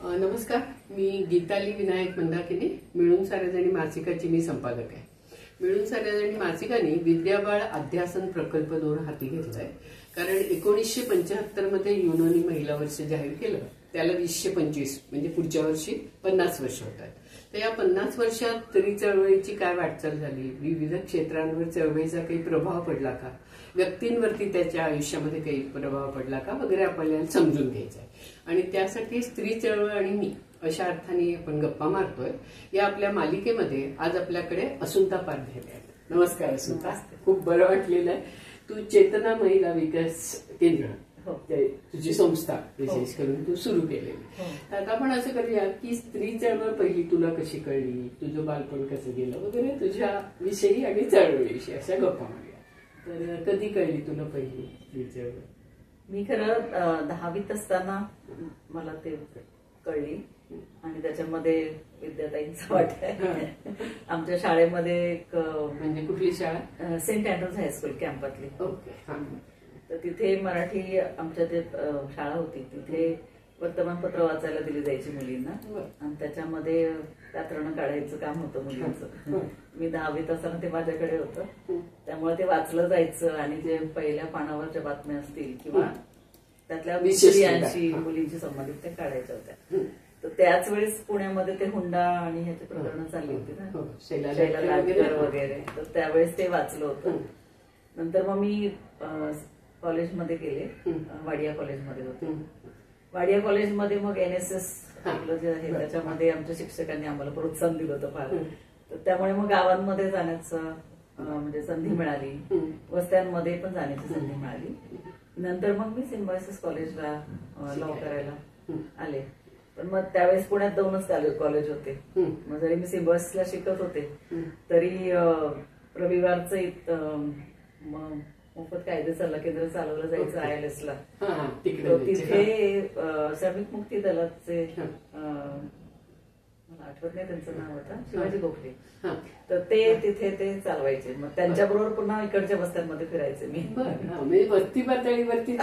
नमस्कार, मी गीताली विनायक मंदाकिनी. मिळून साऱ्याजणी मासिकाची मी संपादक आहे. मिळून साऱ्याजणी मासिकाने विद्याबाळ अध्यासन प्रकल्प 2 हाती घेतलाय. कारण 1975 मध्ये युनोनी महिला वर्ष जाहीर केलं. त्याला 2025 म्हणजे पुढच्या वर्षी 50 वर्ष होतात. तर या 50 वर्षात स्त्री चळवळीची काय वाटचाल झाली, विविध क्षेत्रांवर चळवळीचा काही प्रभाव पडला का, व्यक्तींवरती त्याच्या आयुष्यामध्ये काही प्रभाव पडला का वगैरे आपल्याला समजून घ्यायचं आहे. आणि त्यासाठी स्त्री चळवळ आणि मी अशा अर्थाने आपण गप्पा मारतोय. या आपल्या मालिकेमध्ये आज आपल्याकडे असुंता पारधेले आहेत. नमस्कार असुंता, खूप बरं वाटलेलं आहे. तू चेतना महिला विकास केंद्र, तुझी संस्था विशेष करून तू सुरू केलेली. तर आता आपण असं करूया की स्त्री चळवळ पहिली तुला कशी कळली, तुझं बालपण कसं गेलं वगैरे तुझ्या विषयी आणि चळवळीविषयी अशा गप्पा मारूया. तर कधी कळली तुला पहिली स्त्री चळवळ? मी खरं 10वीत असताना मला ते कळली आणि त्याच्यामध्ये विद्याताईंचा वाटा आहे. आमच्या शाळेमध्ये एक म्हणजे कुठली शाळा? सेंट अँड्रूज हायस्कूल कॅम्पातली. ओके. तर तिथे मराठी आमच्या जे शाळा होती तिथे वर्तमानपत्र वाचायला दिली जायची मुलींना आणि त्याच्यामध्ये व्याकरण काढायचं काम होतं मुलींचं. मी 10वीत असताना ते माझ्याकडे होतं, त्यामुळे ते वाचलं जायचं आणि जे पहिल्या पानावरच्या बातम्या असतील किंवा त्यातल्या विषयांशी मुलींशी संबंधित ते काढायच्या होत्या. तर त्याच वेळेस पुण्यामध्ये ते हुंडा आणि ह्याची प्रकरणं चालली होती ना, शैला लाडकर वगैरे. तर त्यावेळेस ते वाचलं होतं. नंतर मग मी कॉलेजमध्ये गेले, वाडिया कॉलेजमध्ये होते. वाडिया कॉलेजमध्ये मग NSS आपलं जे आहे त्याच्यामध्ये आमच्या शिक्षकांनी आम्हाला प्रोत्साहन दिलं होतं फार. तर त्यामुळे मग गावांमध्ये जाण्याचं म्हणजे संधी मिळाली, वस्त्यांमध्ये पण जाण्याची संधी मिळाली. नंतर मग मी सिम्बायोसिस कॉलेजला लॉ करायला आले. पण मग त्यावेळेस पुण्यात 2च कॉलेज होते. मग जरी मी सिम्बायोसिसला शिकत होते तरी रविवारचं मोफत कायदे सल्ला केंद्र चालवलं जायचं ILS ला. तिथे श्रमिक मुक्ती दलाचे मला आठवत नाही त्यांचं नाव होतं, शिवाजी गोखले. तर ते तिथे ते चालवायचे. मग त्यांच्याबरोबर पुन्हा इकडच्या वस्त्यांमध्ये फिरायचे मी. वस्ती पातळीवरती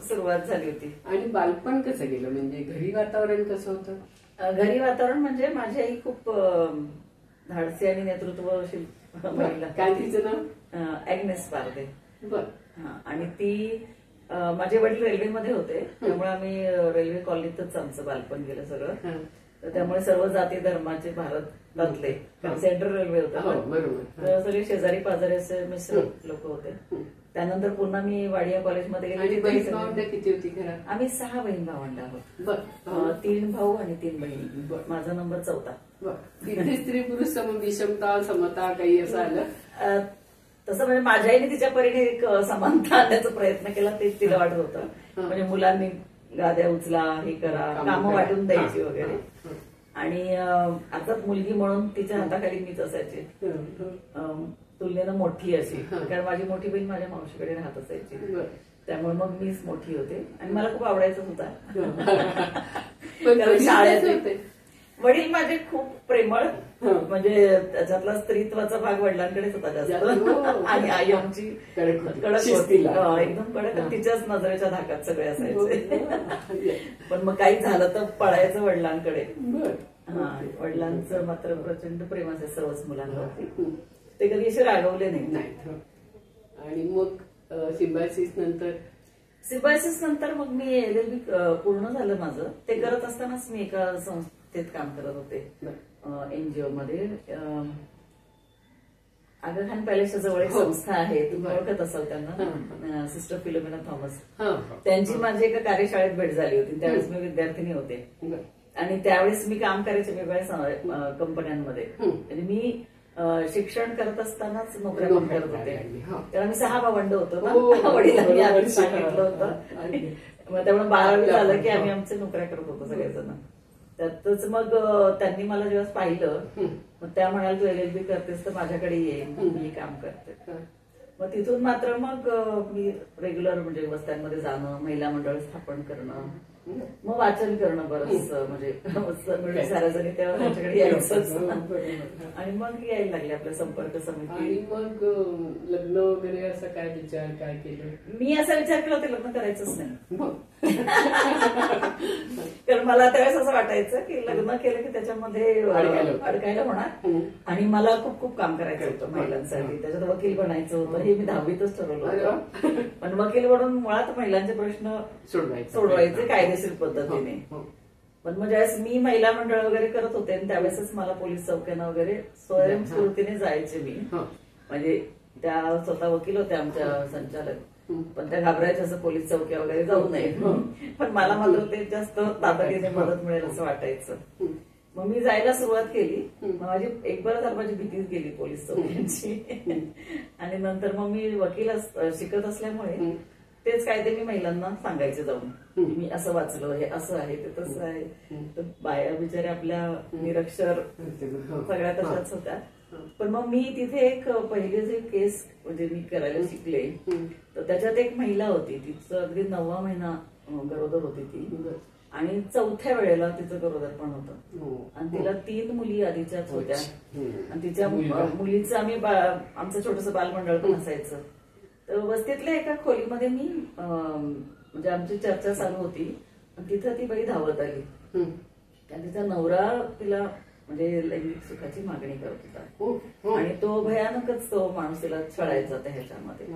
सुरुवात झाली होती. आणि बालपण कसं गेलं, म्हणजे घरी वातावरण कसं होतं? घरी वातावरण म्हणजे माझी आई खूप धाडसी आणि नेतृत्वशील महिला. काय तिचं नाव? ॲग्नेस पारदे. आणि ती माझे वडील रेल्वेमध्ये होते, त्यामुळे आम्ही रेल्वे कॉलनीतच आमचं बालपण गेलं सगळं. तर त्यामुळे सर्व जाती धर्माचे भारतातले, सेंट्रल रेल्वे होतं, तर सगळे शेजारी पाजारी असे मिश्र लोक होते. त्यानंतर पुन्हा मी वाडिया कॉलेजमध्ये गेले. किती होती घरात? आम्ही 6 बहीण भावंड आहोत. 3 भाऊ आणि 3 बहिणी. माझा नंबर 4. तिथे स्त्री पुरुष विषमता समता काही असं आलं? तसं म्हणजे माझ्या आईने तिच्या परीने एक समानता आणण्याचा प्रयत्न केला, तेच तिला वाटत होतं. म्हणजे मुलांनी गाद्या उचला, हे करा, कामं वाटून द्यायची वगैरे. आणि अर्थात मुलगी म्हणून तिच्या हाताखाली मीच असायची, तुलनेनं मोठी अशी. कारण माझी मोठी बहीण माझ्या मावशीकडे राहत असायची, त्यामुळे मग मीच मोठी होते. आणि मला खूप आवडायचं होता. शाळेत वडील माझे खूप प्रेमळ, म्हणजे त्याच्यातला स्त्रीत्वाचा भाग वडिलांकडेच होता जास्त. आणि आई आमची कडक होती, एकदम कडक. तिच्याच नजरेच्या धाकात सगळे असायचे. पण मग काही झालं तर पळायचं वडिलांकडे. वडिलांचं मात्र प्रचंड प्रेम असे सर्वच मुलांवरती. ते कधी असे रागवले नाही. आणि मग सिम्बायोसिस नंतर मग मी LLB पूर्ण झालं माझं. ते करत असतानाच मी एका संस्थेत काम करत होते, NGO मध्ये. आगा खान पॅलेसच्या जवळ एक संस्था आहे, तुम्ही ओळखत असाल त्यांना, सिस्टर फिलोमिना थॉमस. त्यांची माझी एका कार्यशाळेत भेट झाली होती. त्यावेळेस मी विद्यार्थिनी होते आणि त्यावेळेस मी काम करायचे वेगवेगळ्या कंपन्यांमध्ये. म्हणजे मी शिक्षण करत असतानाच नोकऱ्या पण करत होते. कारण आम्ही 6 भावंड होतो ना, वडिलांनी आम्ही सांगितलं होतं. मग त्यामुळे 12वी झालं की आम्ही आमचे नोकऱ्या करत होतो सगळेजण. त्यातच मग त्यांनी मला जेव्हा पाहिलं, मग त्या म्हणाल तू LLB करतेस तर माझ्याकडे ये, मी काम करते. मग तिथून मात्र मग मी रेग्युलर म्हणजे वस्त्यांमध्ये जाणं, महिला मंडळ स्थापन करणं, मग वाचन करणं बरंच, म्हणजे साऱ्याजणी तेव्हा त्यांच्याकडे यायचंच. आणि मग यायला लागले आपल्या संपर्क समिती. आणि मग लग्न वगैरे असं काय विचार काय केलं? मी असा विचार केला ते लग्न करायचंच नाही. कारण मला त्यावेळेस असं वाटायचं की लग्न केलं की त्याच्यामध्ये अडकायला होणार आणि मला खूप खूप काम करायचं होतं महिलांसाठी. त्याच्यात वकील बनायचं होतं, हे मी 10वीतच ठरवलं होतं. पण वकील बनून मुळात महिलांचे प्रश्न सोडवायचे कायदेशीर पद्धतीने. पण मग ज्यावेळेस मी महिला मंडळ वगैरे करत होते त्यावेळेसच मला पोलीस चौक्यांना वगैरे स्वयंस्फूर्तीने जायचे मी. म्हणजे त्या स्वतः वकील होत्या आमच्या संचालक, पण त्या घाबरायच्या असं पोलीस चौक्या वगैरे जाऊ नये. पण मला मात्र ते जास्त तातडीने मदत मिळेल असं वाटायचं. मग मी जायला सुरुवात केली. माझी एक बरं झालं, माझी भीतीच गेली पोलीस चौक्यांची. आणि नंतर मग मी वकील शिकत असल्यामुळे तेच कायदे मी महिलांना सांगायचे जाऊन, मी असं वाचलं, हे असं आहे, ते तसं आहे. तर बाया बिचाऱ्या आपल्या निरक्षर सगळ्या तशाच होत्या. पण मग मी तिथे एक पहिले जे केस म्हणजे मी करायला शिकले, तर त्याच्यात एक महिला होती, तिचं अगदी 9वा महिना गरोदर होती ती, आणि 4थ्या वेळेला तिचं गरोदर पण होतं. आणि तिला 3 मुली आधीच्याच होत्या. आणि तिच्या मुलीचं आमचं छोटंसं बालमंडळ पण असायचं. तर वस्तीतल्या एका खोलीमध्ये मी म्हणजे आमची चर्चा चालू होती, तिथं ती बाई धावत आली. आणि तिचा नवरा तिला म्हणजे लैंगिक सुखाची मागणी करत होता, आणि तो भयानकच तो माणूस तिला छळायचा होता ह्याच्यामध्ये.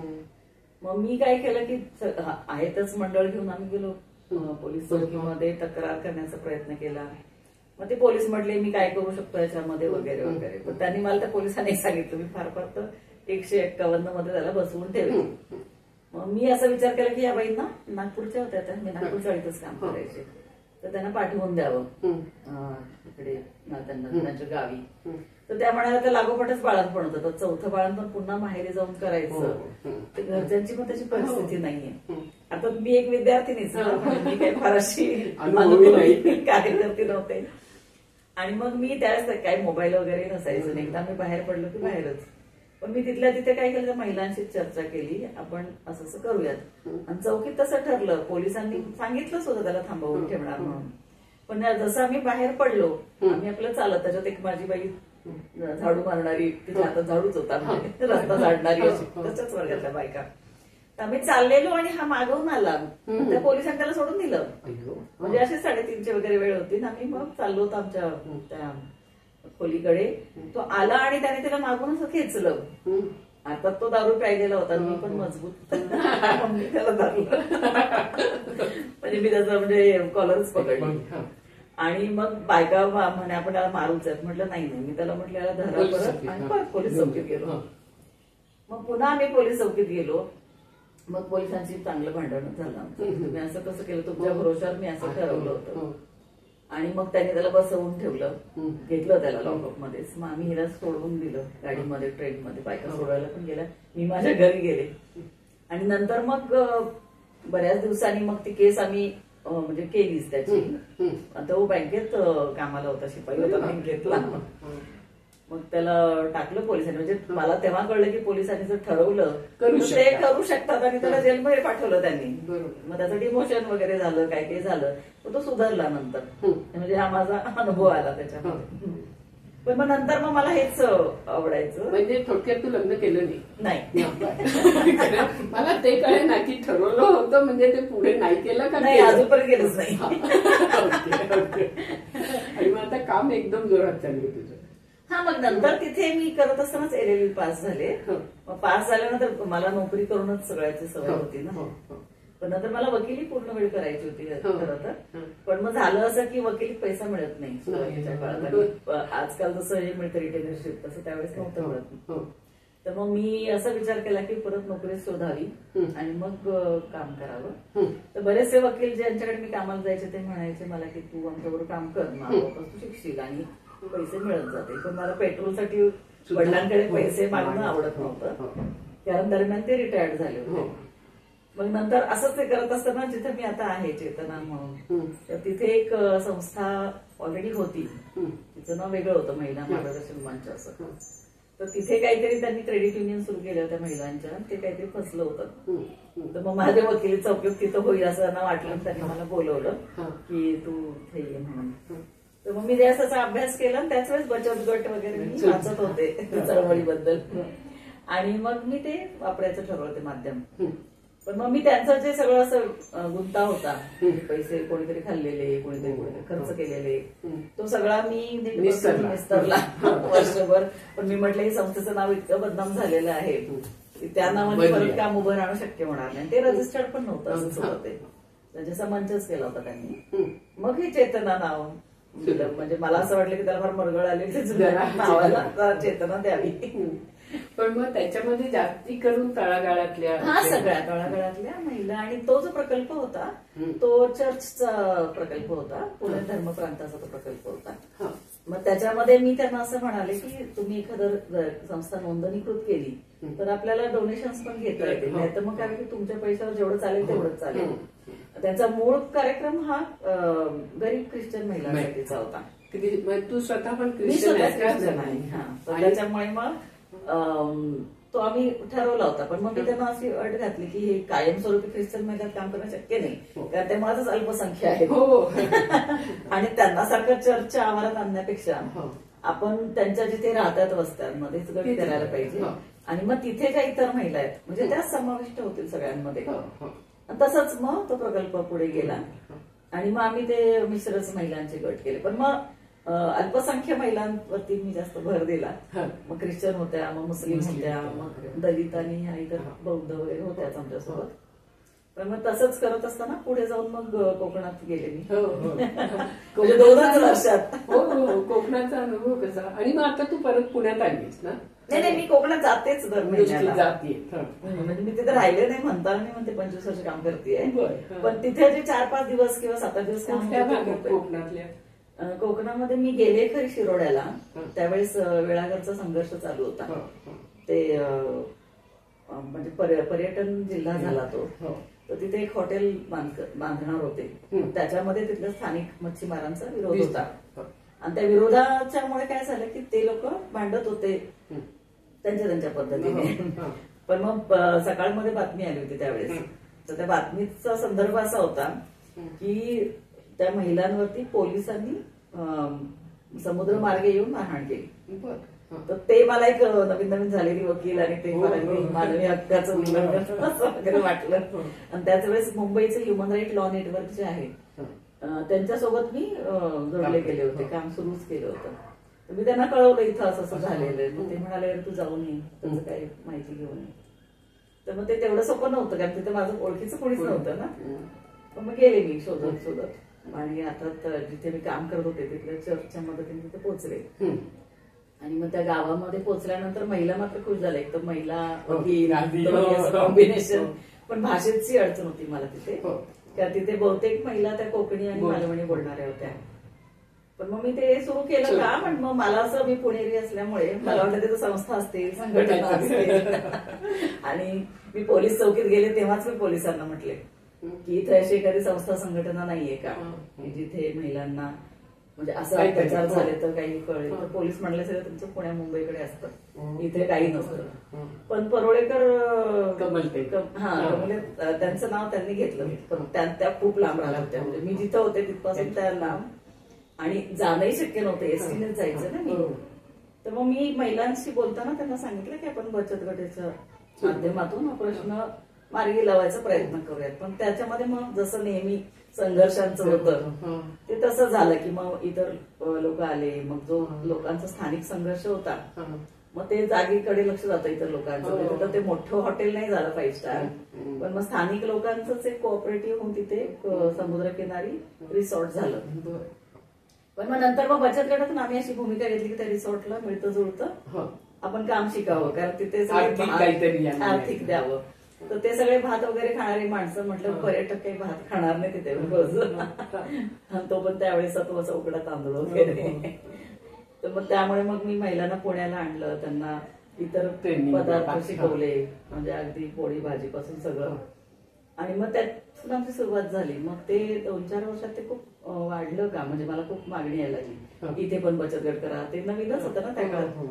मग मी काय केलं की आहेतच मंडळ घेऊन आम्ही गेलो पोलीस चौकीमध्ये, तक्रार करण्याचा प्रयत्न केला. मग ते पोलीस म्हटले मी काय करू शकतो याच्यामध्ये वगैरे वगैरे. पण त्यांनी मला त्या पोलिसांनी सांगितलं, मी फार फार तर 151 मध्ये त्याला बसवून ठेवले. मग मी असा विचार केला की या बाईंना नागपूरच्या होत्या त्या, मी नागपूर शाळेतच काम करायचे, तर त्यांना पाठवून द्यावं इकडे त्यांच्या गावी. तर त्या म्हणाल्या त्या लागोपाठच बाळणपण होतं, तर 4थं बाळणपण पुन्हा माहेरी जाऊन करायचं, तर घरच्यांची पण त्याची परिस्थिती नाहीये. आता मी एक विद्यार्थिनीच, मी काही फार अशी कार्यकर्ती नव्हते. आणि मग मी त्यावेळेस काही मोबाईल वगैरे नसायचं, एकदा मी बाहेर पडलो की बाहेरच. पण मी तिथल्या तिथे काय केलं, महिलांशी चर्चा केली, आपण असं असं करूयात. आणि चौकीत तसं ठरलं, पोलिसांनी सांगितलंच होतं त्याला थांबवून ठेवणार म्हणून. पण जसं आम्ही बाहेर पडलो, आम्ही आपलं चालत, त्याच्यात एक माझी बाई झाडू मारणारी, तिच्या हातात झाडूच होता, रस्ता झाडणारी अशी तशाच वर्गातल्या बायका. तर आम्ही चाललेलो आणि हा मागवून आला, त्या पोलिसांनी त्याला सोडून दिलं. म्हणजे अशी 3:30ची वगैरे वेळ होती ना, आम्ही मग चाललो होतो आमच्या त्या खोलीकडे. तो आला आणि त्याने त्याला मागून असं खेचलं. आता तो दारू प्यायलेला होता, मी पण मजबूत मी त्याला धरलं, म्हणजे मी त्याचा म्हणजे कॉलरच पकडली. आणि मग बायका म्हणे आपण त्याला मारूच आहेत. म्हटलं नाही नाही, मी त्याला म्हटलं याला धरा परत, आणि परत पोलीस चौकीत गेलो. मग पुन्हा आम्ही पोलीस चौकीत गेलो. मग पोलिसांची चांगलं भांडण झालं, तुम्ही असं कसं केलं, तुमच्या भरोशावर मी असं ठरवलं होतं. आणि मग त्याने त्याला बसवून ठेवलं, घेतलं त्याला लॉकअप मध्येच. मग आम्ही हिला सोडवून दिलं गाडीमध्ये, ट्रेनमध्ये, बायका सोडवायला पण गेल्या, मी माझ्या घरी गेले. आणि नंतर मग बऱ्याच दिवसांनी मग ती केस आम्ही म्हणजे केलीच त्याची. तो बँकेत कामाला होता, शिपाई होता बँकेतला. मग त्याला टाकलं पोलिसांनी. म्हणजे मला तेव्हा कळलं की पोलिसांनी जर ठरवलं ते करू शकतात, आणि त्याला जेलमध्ये पाठवलं त्यांनी. मग त्याचं डिमोशन वगैरे झालं, काय काय झालं, तो सुधारला नंतर. म्हणजे हा माझा अनुभव आला त्याच्यामध्ये. पण मग नंतर मग मला हेच आवडायचं. म्हणजे थोडक्यात तू लग्न केलं नाही. मला ते कळे ना की ठरवलं होतं, म्हणजे ते पुढे नाही केलं का? नाही, अजूनपर्यंत केलंच नाही. आणि मग आता काम एकदम जोरात चालू तुझं. हा, मग नंतर तिथे मी करत असतानाच LLB पास झाले. मग पास झाल्यानंतर मला नोकरी करूनच सगळ्याची सवय होती ना. पण नंतर मला वकिली पूर्ण वेळ करायची होती खरं तर. पण मग झालं असं की वकिलीत पैसा मिळत नाही सुरुवातीच्या काळात. आजकाल जसं हे मिळतं रिटेनरशिप, तसं त्यावेळेस नव्हतं मिळत. तर मग मी असा विचार केला की परत नोकरी शोधावी आणि मग काम करावं. तर बरेचसे वकील ज्यांच्याकडे मी कामाला जायचे ते म्हणायचे मला की तू आमच्याबरोबर काम कर ना, तू शिकशील आणि पैसे मिळत जाते. पण मला पेट्रोलसाठी वडिलांकडे पैसे मागणं आवडत नव्हतं, कारण दरम्यान ते रिटायर्ड झाले होते. मग नंतर असंच ते करत असताना जिथे मी आता आहे, चेतना म्हणून, तर तिथे एक संस्था ऑलरेडी होती, तिचं नाव वेगळं होतं, महिला मार्गदर्शन मंच असं. तर तिथे काहीतरी त्यांनी क्रेडिट युनियन सुरू केल्या होत्या महिलांच्या, ते काहीतरी फसलं होतं. तर मग माझ्या वकिली चौकीत तिथं होईल असं त्यांना वाटलं, त्यांनी मला बोलवलं की तू इथे ये म्हणून. तर मग मी त्याचा अभ्यास केला, आणि त्याच वेळेस बचत गट वगैरे मी वाचत होते चळवळीबद्दल. आणि मग मी ते वापरायचं ठरवलं ते माध्यम. पण मग मी त्यांचं जे सगळं असं गुंता होता, पैसे कोणीतरी खाल्लेले, कोणीतरी खर्च केलेले, तो सगळा मी निस्तरला वर्षभर. पण मी म्हटलं, ही संस्थेचं नाव इतकं बदनाम झालेलं आहे की त्या नावाने परत काम उभं राहणं शक्य होणार नाही. ते रजिस्टर्ड पण नव्हतं, असंच होतं ते. त्याचा मंचच केला होता त्यांनी. मग हे चेतना नाव म्हणजे मला असं वाटलं की त्याला फार मरगळ आली, नावाला चेतना द्यावी. पण मग त्याच्यामध्ये जागतिकीकरण तळागाळातल्या सगळ्या तळागाळातल्या महिला, आणि तो जो प्रकल्प होता तो चर्चचा प्रकल्प होता, पुणे धर्म प्रांताचा तो प्रकल्प होता. मग त्याच्यामध्ये मी त्यांना असं म्हणाले की तुम्ही एखादं संस्था नोंदणीकृत केली तर आपल्याला डोनेशन्स पण घेता येतील, नाही तर मग काय की तुमच्या पैशावर जेवढं चालेल तेवढंच चालेल. त्याचा मूळ कार्यक्रम हा गरीब ख्रिश्चन महिलांसाठीचा होता. तू स्वतः पण ख्रिश्चन आहे. त्याच्यामुळे मग तो आम्ही ठरवला होता. पण मग मी त्यांना अशी अट घातली की हे कायमस्वरूपी ख्रिश्चन महिन्यात काम करणं शक्य नाही, कारण ते माझंच अल्पसंख्या आहे आणि त्यांना सारखं चर्चच्या आवारात आणण्यापेक्षा आपण त्यांच्या जिथे राहतात वस्त्यांमध्येच गट करायला पाहिजे. आणि मग तिथे ज्या इतर महिला आहेत म्हणजे त्याच समाविष्ट होतील सगळ्यांमध्ये. तसंच मग तो प्रकल्प पुढे गेला आणि मग आम्ही ते मिश्रच महिलांचे गट केले. पण मग अल्पसंख्य महिलांवरती मी जास्त भर दिला. मग ख्रिश्चन होत्या, मग मुस्लिम होत्या, मग दलित आणि ह्या इतर बौद्ध वगैरे होत्याच आमच्यासोबत. पण मग तसंच करत असताना पुढे जाऊन मग कोकणात गेले मी. म्हणजे 2 वर्षात. कोकणाचा अनुभव कसा? आणि मग आता तू परत पुण्यात आलीस ना? नाही, मी कोकणात जातेच दर महिन्याला. म्हणजे मी तिथे राहिले नाही म्हणताना मी म्हणते 25 वर्ष काम करते. पण तिथे जे 4-5 दिवस किंवा 7 दिवस कोकणातल्या कोकणामध्ये मी गेले खरी शिरोड्याला. त्यावेळेस वेळाघरचा संघर्ष चालू होता. ते म्हणजे पर्यटन जिल्हा झाला तो. तर तिथे एक हॉटेल बांधणार होते. त्याच्यामध्ये तिथल्या स्थानिक मच्छीमारांचा विरोध होता. आणि त्या विरोधाच्यामुळे काय झालं की ते लोक भांडत होते त्यांच्या पद्धतीने. पण मग सकाळमध्ये बातमी आली होती त्यावेळेस. तर त्या बातमीचा संदर्भ असा होता की त्या महिलांवरती पोलिसांनी समुद्रमार्गे येऊन मारहाण केली. तर ते मला एक नवीन झालेली वकील आणि ते मानवी हक्काचं उल्लंघन असं वगैरे वाटलं. आणि त्याच वेळेस मुंबईचं ह्युमन राईट लॉ नेटवर्क जे आहे त्यांच्यासोबत मी जोडले गेले होते, काम सुरूच केलं होतं. तर मी त्यांना कळवलं इथं असं झालेलं आहे. ते म्हणाले तू जाऊन ये, त्याचं काही माहिती घेऊन ये. तर मग ते तेवढं सोपं नव्हतं कारण तिथे माझं ओळखीचं कोणीच नव्हतं ना. मग गेले मी शोधत आणि आता जिथे मी काम करत होते तिथल्या चर्चच्या मदतीने तिथे पोहोचले. आणि मग त्या गावामध्ये पोहोचल्यानंतर महिला मात्र खुश झाल्या. एक तर महिला कॉम्बिनेशन, पण भाषेची अडचण होती मला तिथे, कारण तिथे बहुतेक महिला त्या कोकणी आणि मालवणी बोलणाऱ्या होत्या. पण मग मी ते सुरू केलं का, पण मग मला असं मी पुणेरी असल्यामुळे मला वाटलं तिथं संस्था असते, संघटना असते. आणि मी पोलीस चौकीत गेले तेव्हाच मी पोलिसांना म्हटले की इथे अशी एखादी संस्था संघटना नाहीये का जिथे महिलांना म्हणजे असं अत्याचार झाले तर काही कळेल. तर पोलीस म्हणले सगळं तुमचं पुण्या मुंबईकडे असतं, इथे काही नसतं. पण परोळेकर त्यांचं नाव त्यांनी घेतलं, पण त्या खूप लांब राहिल्या होत्या. म्हणजे मी जिथं होते तिथपासून त्या लांब आणि जाणंही शक्य नव्हतं, एसटीनेच जायचं ना मी. तर मग मी महिलांशी बोलताना त्यांना सांगितलं की आपण बचत गटाच्या माध्यमातून हा प्रश्न मार्गी लावायचा प्रयत्न करूयात. पण त्याच्यामध्ये मग जसं नेहमी संघर्षांचं होतं ते तसं झालं की मग इतर लोक आले. मग जो लोकांचा स्थानिक संघर्ष होता मग ते जागेकडे लक्ष जातं इतर लोकांचं. तर ते मोठं हॉटेल नाही झालं 5 स्टार, पण मग स्थानिक लोकांचंच एक कोऑपरेटिव्ह होऊन तिथे समुद्रकिनारी रिसॉर्ट झालं. पण मग नंतर मग बचत गटातून आम्ही अशी भूमिका घेतली की त्या रिसॉर्टला मिळतं जुळतं आपण काम शिकावं, कारण तिथे आर्थिक द्यावं. तर ते सगळे भात वगैरे खाणारी माणसं, म्हटलं पर्यटक काही भात खाणार नाही तिथे रोज. तो पण त्यावेळेस तो उकडा तांदूळ वगैरे. तर मग त्यामुळे मग मी महिलांना पुण्याला आणलं, त्यांना इतर पदार्थ शिकवले, म्हणजे अगदी पोळी भाजीपासून सगळं. आणि मग त्यातून आमची सुरुवात झाली. मग ते 2-4 वर्षात ते खूप वाढलं का, म्हणजे मला खूप मागणी यायला लागली इथे पण बचत गट करा. ते नवीनच होतं ना त्या काळात.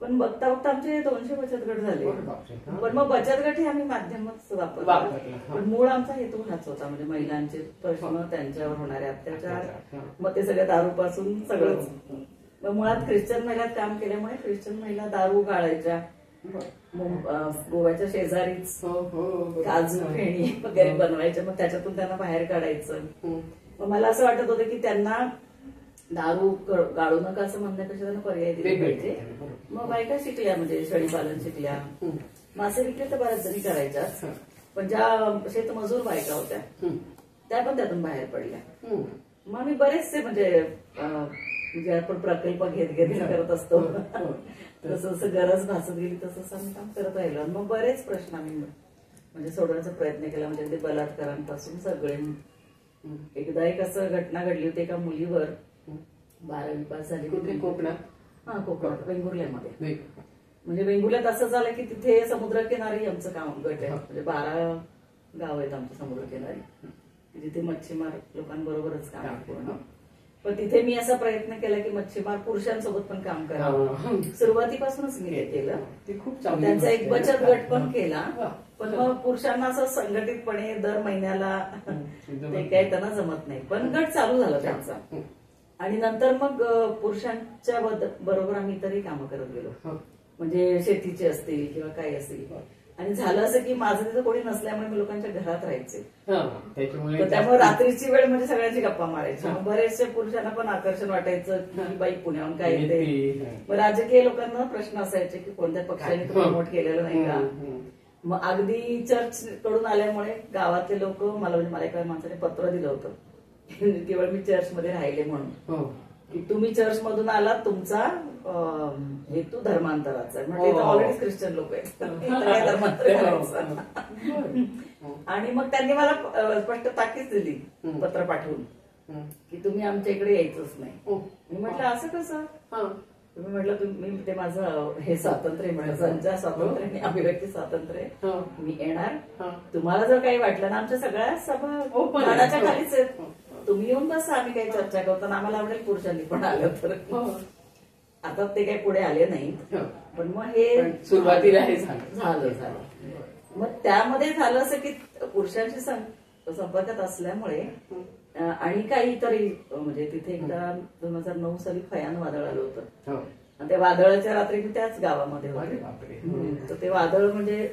पण बघता बघता आमचे 200 बचत गट झाले. पण मग बचत गट हे आम्ही माध्यमच वापरलं, पण मूळ आमचा हेतू हाच होता, म्हणजे महिलांचे प्रश्न, त्यांच्यावर होणारे अत्याचार, मग ते सगळ्या दारूपासून सगळंच. मग मुळात ख्रिश्चन महिलात काम केल्यामुळे ख्रिश्चन महिला दारू गाळायच्या गोव्याच्या शेजारीच काजू फेणी वगैरे बनवायच्या, मग त्याच्यातून त्यांना बाहेर काढायचं. मग मला असं वाटत होतं की त्यांना दारू गाळू नका असं म्हणण्यापेक्षा त्यांना पर्याय दिले पाहिजे. मग बायका शिकल्या, म्हणजे शेळीपालन शिकल्या, मासे विक्री तर बऱ्याच जणी करायच्याच, पण ज्या शेतमजूर बायका होत्या त्या पण त्यातून बाहेर पडल्या. मग आम्ही बरेचसे म्हणजे आपण प्रकल्प घेत करत असतो, तसं जसं गरज भासत गेली तसं आम्ही काम करत राहिलो. मग बरेच प्रश्न आम्ही म्हणजे सोडवण्याचा प्रयत्न केला. म्हणजे ते बलात्कारांपासून सगळे. एकदा एक असं घटना घडली होती, एका मुलीवर 12वी पास झाली कुठे? कोकणात? हा, कोकणात वेंगुर्ल्यामध्ये. म्हणजे वेंगुर्ल्यात असं झालं की तिथे समुद्रकिनारी आमचं काम गट आहे, म्हणजे 12 गाव आहेत आमच्या समुद्रकिनारी, जिथे मच्छीमार लोकांबरोबरच काम आहे पूर्ण. पण तिथे मी असा प्रयत्न केला की मच्छीमार पुरुषांसोबत पण काम करावं. सुरुवातीपासूनच मी हे केलं. त्यांचा एक बचत गट पण केला, पण मग पुरुषांना असं संघटितपणे दर महिन्याला ते काही त्यांना जमत नाही, पण गट चालू झाला त्यांचा. आणि नंतर मग पुरुषांच्या बरोबर आम्ही इतरही कामं करत गेलो, म्हणजे शेतीचे असतील किंवा काही असतील. आणि झालं असं की माझं तिथं कोणी नसल्यामुळे मी लोकांच्या घरात राहायचे, त्यामुळे रात्रीची वेळ म्हणजे सगळ्यांची गप्पा मारायची. मग बरेचसे पुरुषांना पण आकर्षण वाटायचं की बाई पुण्याहून काय येते. मग राजकीय लोकांना प्रश्न असायचे की कोणत्या पक्षाने प्रमोट केलेलं नाही का. मग अगदी चर्च कडून आल्यामुळे गावातले लोक मला एका माणसाने पत्र दिलं होतं केवळ मी चर्चमध्ये राहिले म्हणून, की तुम्ही चर्च मधून आलात, तुमचा हेतू धर्मांतराचा. म्हणजे ऑलरेडी ख्रिश्चन लोक आहेत, आणि मग त्यांनी मला स्पष्ट ताकीद दिली पत्र पाठवून की तुम्ही आमच्या इकडे यायचंच नाही. मी म्हटलं असं कसं? तुम्ही म्हटलं तुम्ही ते माझं हे स्वातंत्र्य, म्हटलं संचार स्वातंत्र्य आणि अभिव्यक्ती स्वातंत्र्य, मी येणार. तुम्हाला जर काही वाटलं ना, आमच्या सगळ्या सभा झाडाच्या खालीच आहेत, तुम्ही येऊन बसा, आम्ही काही चर्चा करतो, आम्हाला आवडेल पुरुषांनी पण आलं तर. आता ते काही पुढे आले नाहीत, पण मग हे सुरुवातीला हे झालं. मग त्यामध्ये झालं असं की पुरुषांशी संपर्कात असल्यामुळे आणि काहीतरी म्हणजे तिथे एकदा 2009 साली भयान वादळ आलं होतं, आणि त्या वादळाच्या रात्री मी त्याच गावामध्ये होते. तर ते वादळ म्हणजे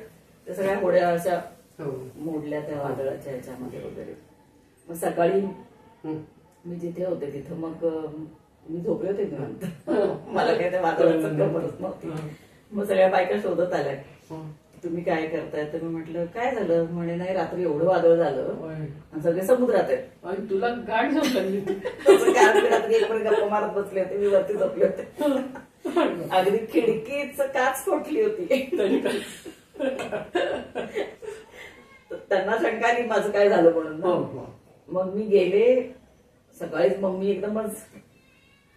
ते सगळ्या होड्या अशा मोडल्या त्या वादळाच्या ह्याच्यामध्ये वगैरे. मग सकाळी मी जिथे होते तिथं मग मी झोपले होते निवांत, मला काय त्या वादळाचं खबरच नव्हती. मग सगळ्या बायका शोधत आल्या तुम्ही काय करताय, तर मी म्हटलं काय झालं, म्हणे नाही रात्री एवढं वादळ झालं आणि सगळे समुद्रात आहेत. तुला गाठ झोपली? रात्री एक गप्पा मारत बसले होते, मी वरती झोपले होते, अगदी खिडकीच काच फुटली होती. त्यांना शंका आली माझं काय झालं म्हणून. मग मी गेले सकाळीच, मग मी एकदमच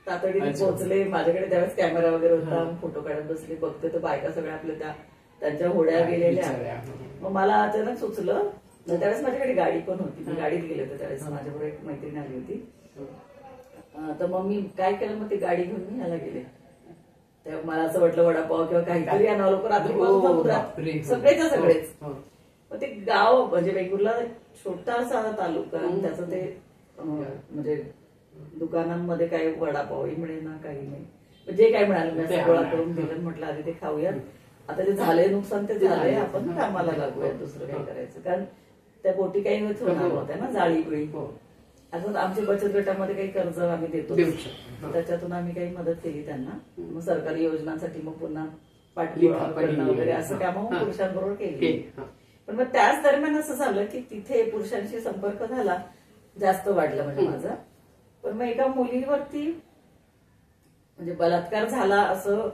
तातडीने पोहोचले. माझ्याकडे त्यावेळेस कॅमेरा वगैरे होता, फोटो काढत बसले. बघते तर बायका सगळ्या आपल्या त्यांच्या होड्या गेलेल्या. मग मला अचानक सुचलं, त्यावेळेस माझ्याकडे गाडी पण होती, मी गाडीत गेले होते त्यावेळेस, माझ्याबरोबर एक मैत्रीण आली होती. तर मग मी काय केलं, मग ती गाडी घेऊन मी ह्याला गेले. तेव्हा मला असं वाटलं वडापाव किंवा काहीतरी आणावं लोक रात्रीपासून समुद्रात सगळेच सगळेच. मग ते गाव म्हणजे वेंगुर्ला छोटासा तालुका, त्याचं ते म्हणजे दुकानांमध्ये काही वडापावही मिळेल ना, काही नाही, जे काय मिळालं मी गोळा करून दिलं. म्हटलं आधी ते खाऊयात, आता ते झालंय नुकसान ते झालंय, आपण कामाला लागूया, दुसरं काय करायचं. कारण त्या बोटी काही होणार होत्या ना, जाळी बिळी. आता आमच्या बचत गटामध्ये काही कर्ज आम्ही देतो, त्याच्यातून आम्ही काही मदत केली त्यांना. मग सरकारी योजनांसाठी मग पुन्हा पाठपुरावा करणं वगैरे असं कामं पुरुषांबरोबर केली. पण मग त्याच दरम्यान असं झालं की तिथे पुरुषांशी संपर्क झाला, जास्त वाढला म्हणजे माझा. पण मग एका मुलीवरती म्हणजे बलात्कार झाला असं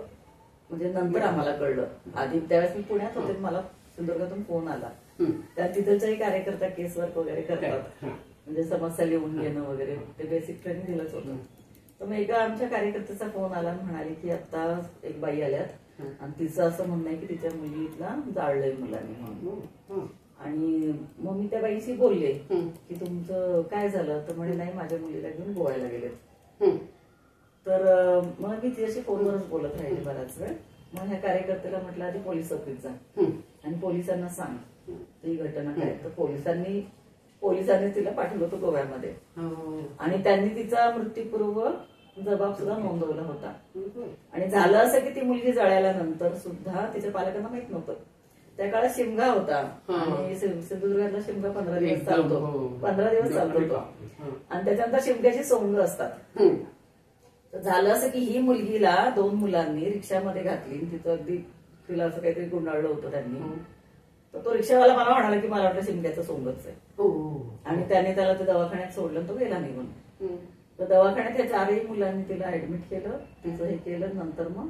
म्हणजे नंतर आम्हाला कळलं. आधी त्यावेळेस मी पुण्यात होते, मला सिंधुदुर्गातून फोन आला. त्या तिथलचाही कार्यकर्ता केस वर्क वगैरे करतात, म्हणजे समस्या लिहून घेणं वगैरे, ते बेसिक ट्रेनिंग दिलंच होतं. तर मग एका आमच्या कार्यकर्त्याचा फोन आला, म्हणाले की आता एक बाई आल्यात आणि तिचं असं म्हणणं आहे की तिच्या मुलीला जाळलंय मुलांनी म्हणून. आणि मग मी त्या बाईशी बोलले की तुमचं काय झालं, तर म्हणे नाही माझ्या मुलीला घेऊन गोव्याला गेलेत. तर मग मी तिच्याशी फोनवरच बोलत राहिले बराच वेळ. मग ह्या कार्यकर्त्याला म्हटलं आधी पोलीस चौकीत जा आणि पोलिसांना सांग ही घटना काय. तर पोलिसांनी तिला पाठवलं होतं गोव्यामध्ये, आणि त्यांनी तिचा मृत्यूपूर्व जबाब सुद्धा नोंदवला होता. आणि झालं असं की ती मुलगी जळाल्यानंतर सुद्धा तिच्या पालकांना माहित नव्हतं. त्या काळात शिमगा होता आणि सिंधुदुर्गातला शिमगा 15 दिवस चालतो. 15 दिवस चालतो तो. आणि त्याच्यानंतर शिमग्याची सोंग असतात. झालं असं की ही मुलगीला 2 मुलांनी रिक्षामध्ये घातली. तिचं अगदी तिला असं काहीतरी गुंडाळलं होतं त्यांनी. तर तो रिक्षावाला मला म्हणाला की मला वाटलं शिमग्याचं सोंगच आहे. आणि त्याने त्याला ते दवाखान्यात सोडलं. तो गेला निघून. तर दवाखान्यात त्या 4ही मुलांनी तिला ऍडमिट केलं. तिचं हे केलं. नंतर मग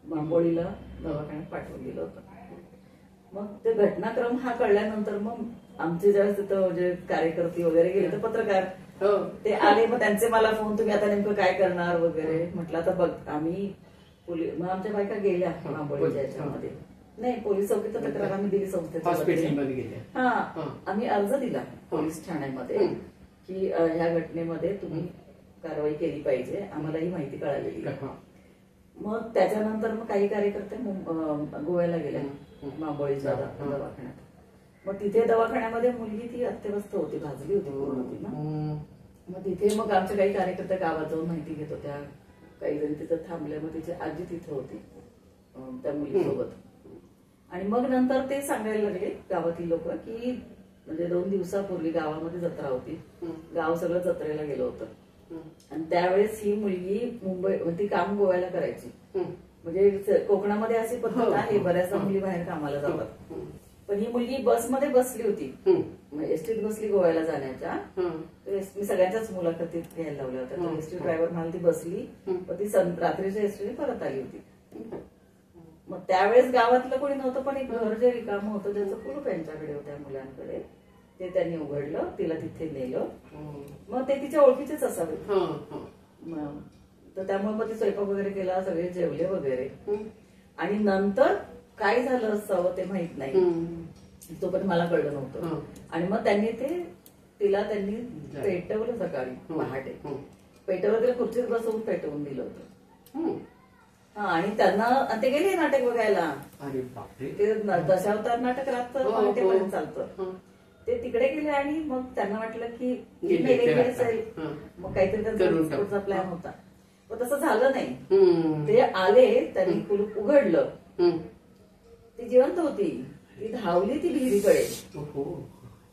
बांबोळीला दवाखान्यात पाठवून दिलं होतं. मग ते घटनाक्रम हा कळल्यानंतर मग आमचे ज्यावेळेस तिथं म्हणजे कार्यकर्ते वगैरे गेले तर पत्रकार ते आले. मग त्यांचे मला फोन, तुम्ही आता नेमकं काय करणार वगैरे. म्हटलं आता बघ आम्ही मग आमच्या बायका गेल्या बांबोळीच्या याच्यामध्ये. नाही, पोलीस चौकीत तक्रार आम्ही दिली संस्थेच्या. हा, आम्ही अर्ज दिला पोलीस ठाण्यामध्ये की ह्या घटनेमध्ये तुम्ही कारवाई केली पाहिजे, आम्हाला ही माहिती कळालेली. मग त्याच्यानंतर मग काही कार्यकर्ते गोव्याला गेले बांबोळीच्या दवाखान्यात. मग तिथे दवाखान्यामध्ये मुलगी ती अत्यवस्थ होती, भाजली होती पूर्ण ती ना. मग तिथे मग आमच्या काही कार्यकर्ते गावात जाऊन माहिती घेत होत्या. काही जण तिथं थांबल्या. मग तिची आजी तिथे होती त्या मुलीसोबत. आणि मग नंतर ते सांगायला लागले गावातील लोक की म्हणजे 2 दिवसापूर्वी गावामध्ये जत्रा होती. गाव सगळं जत्रेला गेलं होतं. आणि त्यावेळेस ही मुलगी मुंबई, ती काम गोव्याला करायची. म्हणजे कोकणामध्ये अशी पद्धत आहे, बऱ्याचदा मुली बाहेर कामाला जातात. पण ही मुलगी बसमध्ये बसली होती, एसटीत बसली गोव्याला जाण्याच्या. मी सगळ्यांच्याच मुलाखतीत घ्यायला लावल्या होत्या. एसटी ड्रायव्हर म्हणाल ती बसली, पण ती रात्रीच्या एसटीने परत आली होती. मग त्यावेळेस गावातलं कोणी नव्हतं, पण एक घर जे रिकामं होतं ज्याचं कुलूप यांच्याकडे होत्या मुलांकडे, ते त्यांनी उघडलं. तिला तिथे नेलं. मग ते तिच्या ओळखीचेच असावे. तर त्यामुळे मग ती स्वयंपाक वगैरे केला, सगळे जेवले वगैरे. आणि नंतर काय झालं असावं ते माहित नाही, तो पण मला कळलं नव्हतं. आणि मग त्यांनी तिला पेटवलं सकाळी पहाटे. पेटवलं, तिला खुर्चीत बसवून पेटवून दिलं होतं. हा, आणि त्यांना ते गेले नाटक बघायला. ते दशावतार नाटक रात्र पहाटेपर्यंत चालतं. ते तिकडे गेले आणि मग त्यांना वाटलं की मग काहीतरी त्यांचा पुढचा प्लॅन होता. पण तसं झालं नाही. ते आले, त्यांनी कुलूप उघडलं. ती जिवंत होती. ती धावली ती विहिरीकडे.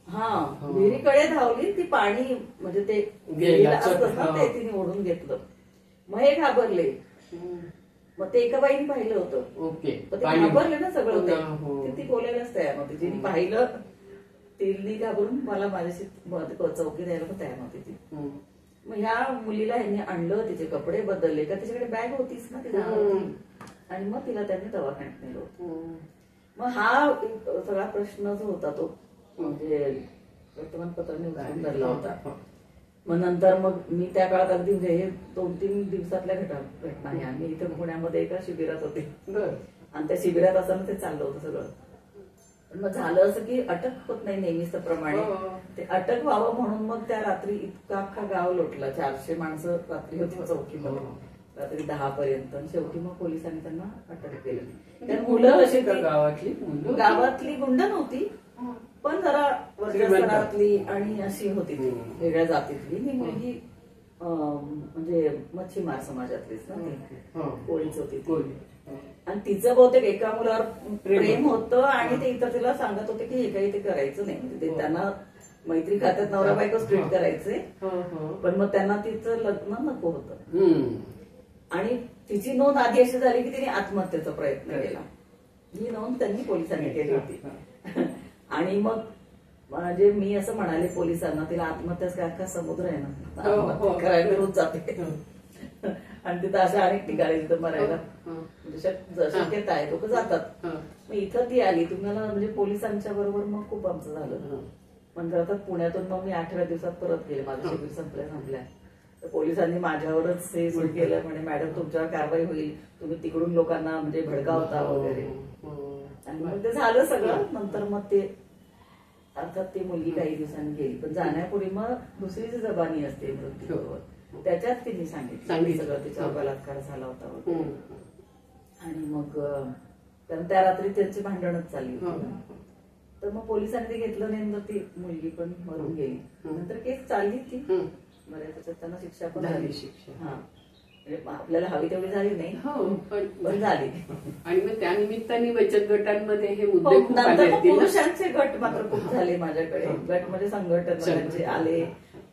हा, विहिरीकडे धावली. ती पाणी म्हणजे ते असतं ना, ते तिने ओढून घेतलं. मग हे घाबरले. मग ते एका बाईने पाहिलं होतं. ते घाबरले ना सगळं. ती बोलायलाच तयार नव्हती. जिने पाहिलं तिने घाबरून मला माझ्याशी चौकी द्यायला पण तयार नव्हती ती. मग ह्या मुलीला ह्यांनी आणलं, तिचे कपडे बदलले, का तिच्याकडे बॅग होतीच ना ती. आणि मग तिला त्यांनी दवाखान्यात नेलं होतं. मग हा सगळा प्रश्न जो होता तो म्हणजे वर्तमानपत्राने उघडून धरला होता. मग नंतर मग मी त्या काळात अगदी म्हणजे हे 2-3 दिवसातल्या घटना आहे. आम्ही इथे पुण्यामध्ये एका शिबिरात होते आणि त्या शिबिरात असताना ते चाललं होतं सगळं. मग झालं असं की अटक होत नाही नेहमीच प्रमाणे. ते अटक व्हावं म्हणून मग त्या रात्री इतका अख्खा गाव लोटला. 400 माणसं रात्री होती चौकीमध्ये, रात्री 10 पर्यंत. शेवटी मग पोलिसांनी त्यांना अटक केली. त्या मुलं अशी गावातली गुंड नव्हती, पण जरा वरच्या स्तरातली आणि अशी होती ती वेगळ्या जातीतली. ही मुलगी म्हणजे मच्छीमार समाजातलीच ना ती, कोळीच होती ती. आणि तिचं बहुतेक एका मुलावर प्रेम होतं आणि ते इतर तिला सांगत होते की हे काही ते करायचं नाही. म्हणजे त्यांना मैत्री खात्यात नवरा बायको स्ट्रीट करायचे, पण मग त्यांना तिचं लग्न नको होतं. आणि तिची नोंद आधी अशी झाली की तिने आत्महत्येचा प्रयत्न केला. ही नोंद त्यांनी पोलिसांनी केली होती. आणि मग म्हणजे मी असं म्हणाले पोलिसांना, तिला आत्महत्याच काय, अख्खा समुद्र आहे ना, करायला रोज जाते. आणि तिथं अशा अनेक ठिकाणी तिथं मरायला म्हणजे शक्यता आहे, लोक जातात. मग इथं ती आली तुम्हाला म्हणजे पोलिसांच्या बरोबर मग खूप आमचं झालं. पण अर्थात पुण्यातून मग मी 8व्या दिवसात परत गेले. माझं शिबिर संपल्या. तर पोलिसांनी माझ्यावरच हे सुरू केलं, म्हणजे मॅडम तुमच्यावर कारवाई होईल, तुम्ही तिकडून लोकांना म्हणजे भडकावता वगैरे. आणि मग ते झालं सगळं. नंतर मग ते अर्थात ती मुलगी काही दिवसांनी गेली. पण जाण्यापूर्वी मग दुसरी जी जबानी असते मृत्यूबरोबर, त्याच्यात तिने सांगितलं सगळं, तिच्यावर बलात्कार झाला होता वगैरे. आणि मग कारण त्या रात्री त्यांची भांडणच चालली होती. तर मग पोलिसांनी ते घेतलं नाही, नंतर ती मुलगी पण मरून गेली. नंतर केस चालली ती बऱ्याच, त्यांना शिक्षा पण झाली. हा, आपल्याला हवी तेवढी झाली नाही, हो पण झाली. आणि मग त्या निमित्ताने बचत गटांमध्ये हे मुद्दे खूप नंतर आले मग असतील ना? पुरुषांचे गट मात्र खूप झाले माझ्याकडे. गट म्हणजे संघटनांचे आले,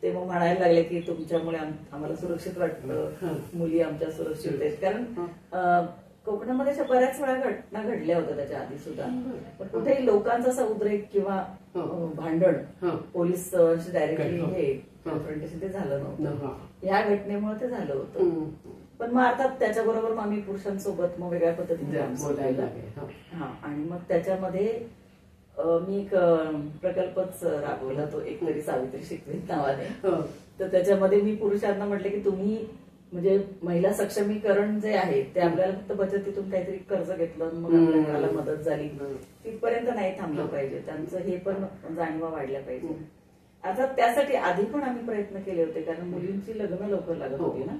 ते मग म्हणायला लागले की तुमच्यामुळे आम्हाला सुरक्षित वाटतं, मुली आमच्या सुरक्षित आहेत. कारण कोकणामध्ये अशा बऱ्याच वेळा घटना घडल्या होत्या त्याच्या आधी सुद्धा, पण कुठेही लोकांचा असा उद्रेक किंवा भांडण पोलीस डायरेक्टली हे कन्फ्रंटेशन ते झालं नव्हतं. ह्या घटनेमुळे ते झालं होतं. पण मग आता त्याच्याबरोबर मग आम्ही पुरुषांसोबत मग वेगळ्या पद्धतीने काम बोलायला. आणि मग त्याच्यामध्ये मी एक प्रकल्पच राबवला, तो एक तरी सावित्री शिकवीत नावाने. तर त्याच्यामध्ये मी पुरुषांना म्हटलं की तुम्ही म्हणजे महिला सक्षमीकरण जे आहे ते आपल्याला फक्त बचतीतून काहीतरी कर्ज घेतलं मग आपल्या घराला मदत झाली तिथपर्यंत नाही थांबलं पाहिजे, त्यांचं हे पण जाणीवा वाढल्या पाहिजे. आता त्यासाठी आधी पण आम्ही प्रयत्न केले होते, कारण मुलींची लग्न लवकर लागत होती ना.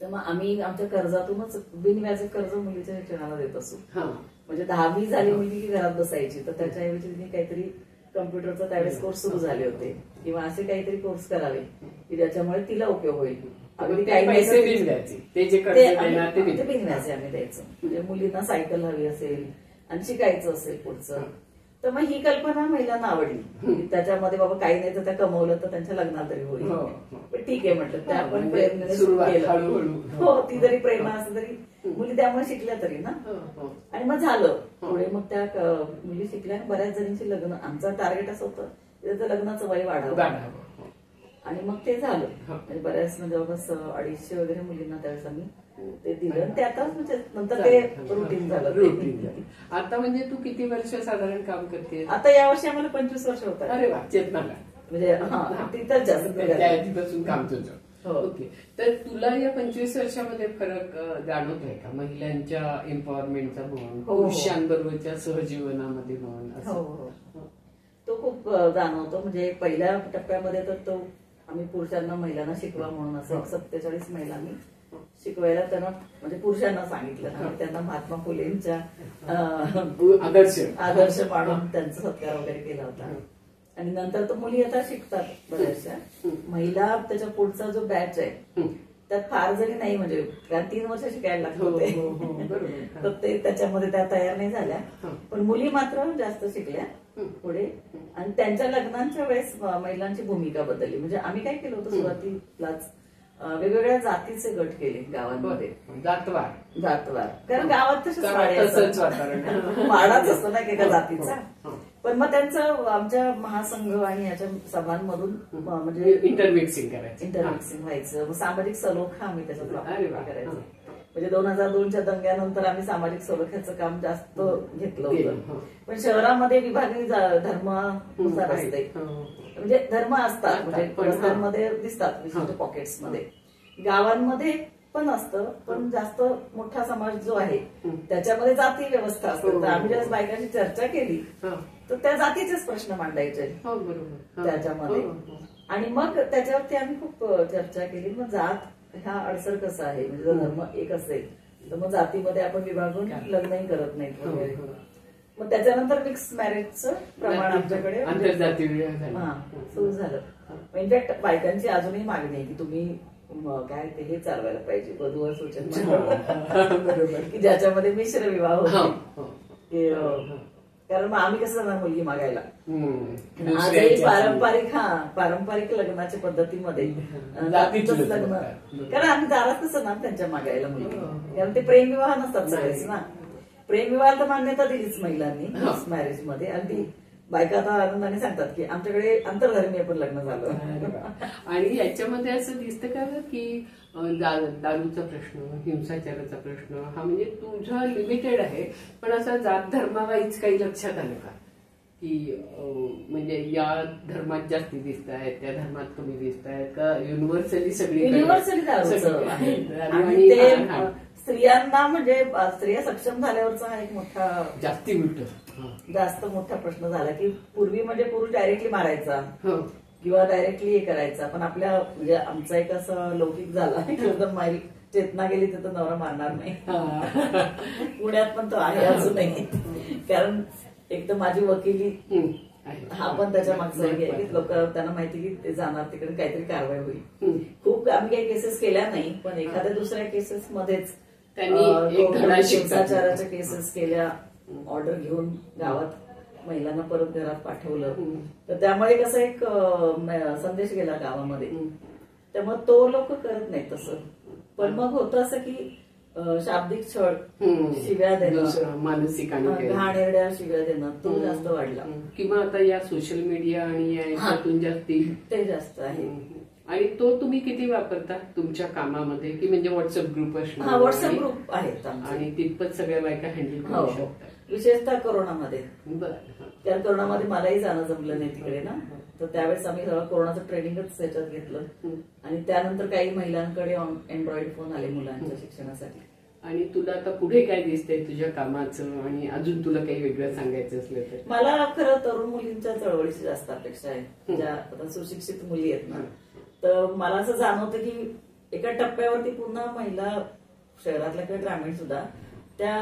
तर मग आम्ही आमच्या कर्जातूनच बिनव्याजी कर्ज मुलीच्या शिक्षणाला देत असू. म्हणजे 10वी झाली मुलगी की घरात बसायची, तर त्याच्याऐवजी तिने काहीतरी कम्प्युटरचा त्यावेळेस कोर्स सुरू झाले होते किंवा असे काहीतरी कोर्स करावे की ज्याच्यामुळे तिला उपयोग होईल. अगदी काही बिनव्याजी आम्ही द्यायचं. म्हणजे मुलींना सायकल हवी असेल आणि शिकायचं असेल पुढचं, तर मग ही कल्पना महिलांना आवडली. त्याच्यामध्ये बाबा काही नाही तर त्या कमवलं तर त्यांच्या लग्नात तरी होईल. पण ठीक आहे म्हटलं, त्या आपण प्रेरणेने सुरू केलं. हो, ती जरी प्रेरणा असं तरी मुली त्यामुळे शिकल्या तरी ना. आणि मग झालं पुढे, मग त्या मुली शिकल्या आणि बऱ्याच जणींची लग्न. आमचं टार्गेट असं होतं त्याचं लग्नाचं वय वाढावं, आणि मग ते झालं. म्हणजे बऱ्याच जवळपास 250 वगैरे मुलींना त्यावेळेस आम्ही ते दिलं. ते आता म्हणजे नंतर ते रुटीन झालं. आता म्हणजे तू किती वर्ष साधारण काम करते? आता यावर्षी आम्हाला 25 वर्ष होतात. अरे वा, चेतनाला म्हणजे तिथंच जास्त काम तुझं. ओके, तर तुला या 25 वर्षामध्ये फरक जाणवतोय का महिलांच्या एम्पॉवरमेंटचा म्हण, पुरुषांबरोबरच्या सहजीवनामध्ये म्हण? तो खूप जाणवतो. म्हणजे पहिल्या टप्प्यामध्ये तर तो आम्ही पुरुषांना महिलांना शिकवा म्हणून असं 47 महिला आम्ही शिकवायला त्यांना म्हणजे पुरुषांना सांगितलं. आणि त्यांना महात्मा फुलेंच्या आदर्श मानून त्यांचा सत्कार वगैरे केला होता. आणि नंतर तर मुली आता शिकतात बऱ्याचशा. महिला त्याच्या पुढचा जो बॅच आहे त्यात फार जरी नाही, म्हणजे कारण 3 वर्ष शिकायला लागतं तर ते त्याच्यामध्ये त्या तयार नाही झाल्या. पण मुली मात्र जास्त शिकल्या पुढे. आणि त्यांच्या लग्नांच्या वेळेस महिलांची भूमिका बदलली. म्हणजे आम्ही काय केलं होतं सुरुवातीलाच, वेगवेगळ्या जातीचे गट केले गावांमध्ये. जातवार कारण गावात तसंच वाडाच असतो ना एका जातीचा. पण मग त्यांचं आमच्या महासंघ आणि याच्या सभांमधून म्हणजे इंटरमिक्सिंग व्हायचं. मग सामाजिक सलोखा आम्ही त्याच्यात करायचो. म्हणजे 2002च्या दंग्यानंतर आम्ही सामाजिक सलोख्याचं काम जास्त घेतलं होतं. पण शहरामध्ये विभागणी धर्मानुसार असते. म्हणजे धर्म असतात, म्हणजे रस्त्यांमध्ये दिसतात विशिष्ट पॉकेट्समध्ये. गावांमध्ये पण असतं, पण जास्त मोठा समाज जो आहे त्याच्यामध्ये जाती व्यवस्था असते. तर आम्ही ज्यावेळेस बायकांची चर्चा केली तर त्या जातीचेच प्रश्न मांडायचे त्याच्यामध्ये. आणि मग त्याच्यावरती आम्ही खूप चर्चा केली. मग जात हा अडसर कसा आहे, म्हणजे जर धर्म एक असेल तर मग जातीमध्ये आपण विभागून लग्नही करत नाहीत वगैरे. मग त्याच्यानंतर मिक्स मॅरेजचं प्रमाण आमच्याकडे सुरू झालं. इनफॅक्ट बायकांची अजूनही मागणी आहे की तुम्ही काय ते हे चालवायला पाहिजे, वधूवर सूचन की ज्याच्यामध्ये मिश्र विवाह होते. कारण मग आम्ही कसं जाणार मुलगी मागायला. आजही पारंपरिक लग्नाच्या पद्धतीमध्ये लग्न, कारण आम्ही दारात कसं ना त्यांच्या मागायला मुलगी, कारण ते प्रेमविवाह नसतात सगळेच ना. प्रेमविवाह तर मान्यता दिलीच महिलांनी मॅरेज मध्ये. अगदी बायका आता आनंदाने सांगतात की आमच्याकडे आंतरधर्मीय पण लग्न झालं. आणि याच्यामध्ये असं दिसतं का की दारूचा प्रश्न, हिंसाचाराचा प्रश्न हा म्हणजे तुझा लिमिटेड आहे, पण असा जात धर्मावाईच काही लक्षात आलं का की म्हणजे या धर्मात जास्ती दिसत आहेत, त्या धर्मात कमी दिसत आहेत का? युनिव्हर्सली स्त्रियांना म्हणजे स्त्रिया सक्षम झाल्यावरचा हा एक मोठा जास्त मोठा प्रश्न झाला की पूर्वी म्हणजे पुरुष डायरेक्टली मारायचा किंवा डायरेक्टली हे करायचा. पण आपल्या म्हणजे आमचा एक असं लौकिक झाला एकदम मारी चेतना गेली तर नवरा मारणार नाही. पुण्यात पण तो आहे अजूनही. कारण एक तर माझी वकिली हा पण त्याच्या मागचा लोक त्यांना माहिती की ते जाणार तिकडे काहीतरी कारवाई होईल. खूप आम्ही काही केसेस केल्या नाही, पण एखाद्या दुसऱ्या केसेस मध्येच त्यांनी एक धडा शिकतात. हिंसाचाराच्या केसेस केल्या, ऑर्डर घेऊन गावात महिलांना परत घरात पाठवलं. तर त्यामुळे कसा एक संदेश गेला गावामध्ये. त्यामुळे तो लोक करत नाही तसं. पण मग होतं असं की शाब्दिक छळ, शिव्या देणं, मानसिक आणि घाणेरड्या शिव्या देणं तो जास्त वाढला. किंवा आता या सोशल मीडिया आणि या याच्यातून जास्ती ते जास्त आहे. आणि तो तुम्ही किती वापरता तुमच्या कामामध्ये, की म्हणजे व्हॉट्सअप ग्रुप असणार? व्हॉट्सअप ग्रुप आहेत आणि तिथपत सगळ्या बायका हँडल करू शकतात, विशेषतः कोरोनामध्ये. बरं. कारण कोरोनामध्ये मलाही जाणं जमलं नाही तिकडे ना, तर त्यावेळेस आम्ही सगळं कोरोनाचं ट्रेनिंगच त्याच्यात घेतलं. आणि त्यानंतर काही महिलांकडे अँड्रॉइड फोन आले मुलांच्या शिक्षणासाठी. आणि तुला आता पुढे काय दिसतंय तुझ्या कामाचं, आणि अजून तुला काही वेगळं सांगायचं असलं तर? मला खरं तरुण मुलींच्या चळवळीची जास्त अपेक्षा आहे. ज्या आता सुशिक्षित मुली आहेत ना, तर मला असं जाणवतं की एका टप्प्यावरती पुन्हा महिला शहरातल्या किंवा ग्रामीण सुद्धा त्या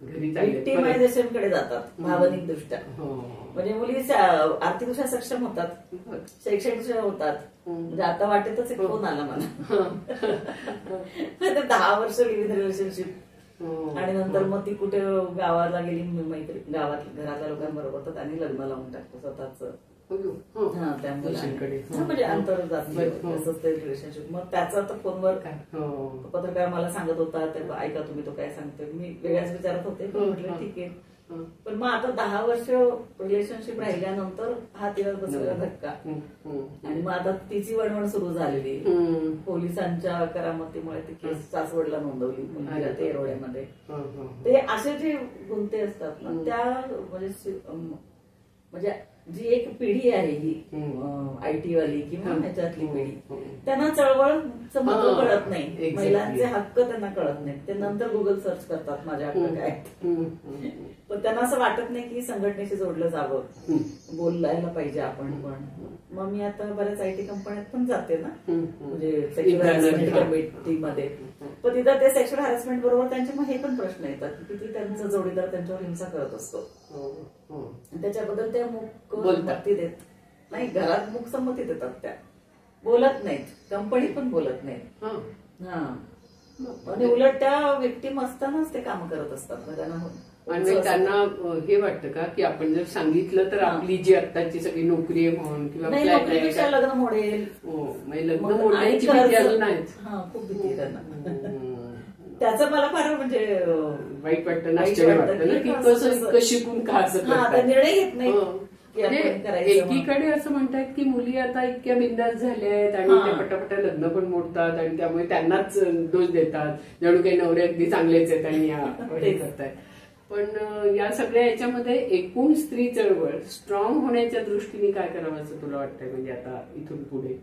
विक्टिमायझेशन कडे जातात भावनिक दृष्ट्या. म्हणजे मुली आर्थिकदृष्ट्या सक्षम होतात, शैक्षणिक होतात. म्हणजे आता वाटेतच एक फोन आला मला 10 वर्ष लिव्ह इन रिलेशनशिप, आणि नंतर मग ती कुठे गावाला गेली, मैत्री गावात घरातल्या लोकांबरोबर, तर त्यांनी लग्न लावून टाकतो स्वतःच. त्यामुळे म्हणजे आंतरजातीय रिलेशनशिप. मग त्याचा तर फोनवर पत्रकार मला सांगत होता, ऐका तुम्ही तो काय सांगते, मी वेगळ्याच विचारत होते. म्हटलं ठीक आहे. पण मग आता 10 वर्ष रिलेशनशिप राहिल्यानंतर हा तिला बसलेला धक्का, आणि मग आता तिची वणवण सुरू झालेली. पोलिसांच्या करामतीमुळे ती केस सासवडला नोंदवली मुलगीला तेरोड्यामध्ये. ते असे जे गुंते असतात ना, त्या म्हणजे जी एक पिढी आहे ही आयटी वाली किंवा ह्याच्यातली पिढी, त्यांना चळवळचं महत्व कळत नाही, महिलांचे हक्क त्यांना कळत नाही. ते नंतर गुगल सर्च करतात माझ्या हक्क काय. पण त्यांना असं वाटत नाही की संघटनेशी जोडलं जावं, बोलायला पाहिजे आपण. पण मग मी आता बऱ्याच आयटी कंपन्यात पण जाते ना, म्हणजे सेक्शुअल हॅरॅसमेंट कमिटीमध्ये. पण तिथं ते सेक्शुअल हॅरॅसमेंट बरोबर त्यांचे मग हे पण प्रश्न येतात की किती त्यांचा जोडीदार त्यांच्यावर हिंसा करत असतो, त्याच्याबद्दल त्या मूक संमती देत नाही. घरात मूक संमती देतात, त्या बोलत नाहीत, कंपनी पण बोलत नाहीत. आणि उलट त्या विक्टिम असतानाच ते काम करत असतात. आणि त्यांना हे वाटतं का की आपण जर सांगितलं तर आपली जी आत्ताची सगळी नोकरी आहे म्हणून किंवा लग्न मोडेल, लग्न मोडण्याची भीती अजून आहेच. खूप भीती आहे त्यांना. त्याचं मला फार म्हणजे वाईट वाटतं, आश्चर्य वाटतं ना की कसं शिकून का असं निर्णय घेत नाही. एकीकडे असं म्हणतात की मुली आता इतक्या बिंदास झाल्या आहेत आणि त्या पटापटा लग्न पण मोडतात, आणि त्यामुळे त्यांनाच दोष देतात, जणू काही नवरे अगदी चांगलेच आहेत आणि हे करतायत. पण या सगळ्या याच्यामध्ये एकूण स्त्री चळवळ स्ट्रॉंग होण्याच्या दृष्टीने काय करावं असं तुला वाटतंय? म्हणजे आता इथून पुढे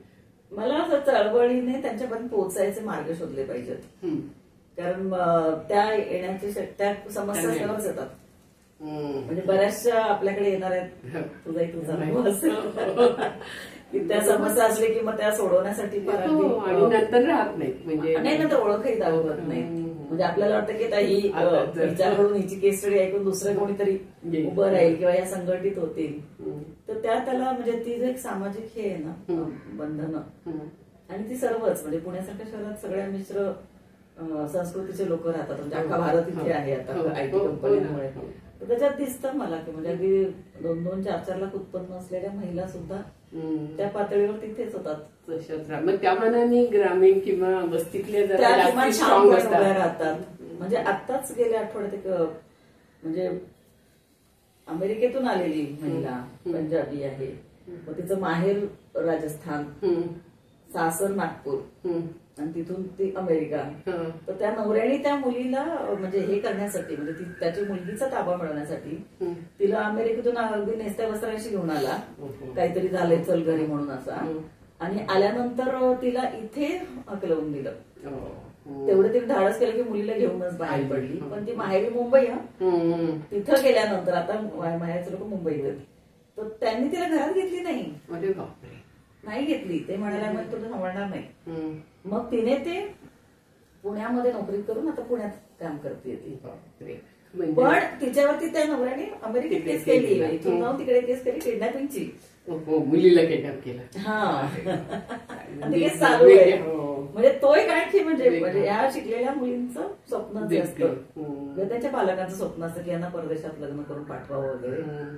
मला असं चळवळीने त्यांच्यापर्यंत पोहोचायचे मार्ग शोधले पाहिजेत. कारण त्या येण्याची त्या समस्या सर्वच येतात. म्हणजे बऱ्याचशा आपल्याकडे येणार आहेत, तुझाही तुझा अनुभव असेल की त्या समस्या असले की मग त्या सोडवण्यासाठी आणि नंतर राहत नाही, म्हणजे नाही नंतर ओळखही दाखवत नाही. म्हणजे आपल्याला वाटतं की ही हिच्याकडून हिची केस स्टडी ऐकून दुसरं कोणीतरी उभं राहील किंवा या संघटित होतील, तर त्याला म्हणजे ती जो एक सामाजिक हे आहे ना बंधनं, आणि ती सर्वच म्हणजे पुण्यासारख्या शहरात सगळ्या मिश्र संस्कृतीचे लोक राहतात. म्हणजे अख्खा भारत इथे आहे आता आयटी कंपनीमुळे. तर त्याच्यात दिसतं मला की म्हणजे अगदी 2-2, 4-4 लाख उत्पन्न असलेल्या महिला सुद्धा त्या पातळीवर तिथेच होतात. मग त्या मानाने ग्रामीण किंवा वस्तीतल्या राहतात. म्हणजे आत्ताच गेल्या आठवड्यात एक म्हणजे अमेरिकेतून आलेली महिला पंजाबी आहे, मग तिचं माहेर राजस्थान, सासर नागपूर, आणि तिथून ती अमेरिका. तर त्या नवऱ्याने त्या मुलीला म्हणजे हे करण्यासाठी, म्हणजे त्याची मुलगीचा ताबा मिळवण्यासाठी तिला अमेरिकेतून अगदी नेसत्या वस्त्रांशी घेऊन आला, काहीतरी झालंय चल घरी म्हणून असा. आणि आल्यानंतर तिला इथे हकलवून दिलं. तेवढं तिने धाडस केलं की मुलीला घेऊनच बाहेर पडली. पण ती माहेरी मुंबई, तिथं गेल्यानंतर आता माहेरचे लोक मुंबईत, तर त्यांनी तिला घरात घेतली नाही घेतली. ते म्हणाल्या मग तुला सांभाळणार नाही. मग तिने ते पुण्यामध्ये नोकरी करून आता पुण्यात काम करते ती. पण तिच्यावरती त्या नवऱ्याने अमेरिकेत केस केली, इथून जाऊन तिकडे केस केली किडनॅपिंगची. मुलीला किडनॅप केलं. आणि ते चालू आहे. हो. म्हणजे तो एक आणखी म्हणजे वेगळं. या शिकलेल्या मुलींचं स्वप्न जे असतं हम्म. किंवा त्यांच्या पालकांचं स्वप्न असतं की यांना परदेशात लग्न करून पाठवावं वगैरे, हम्म.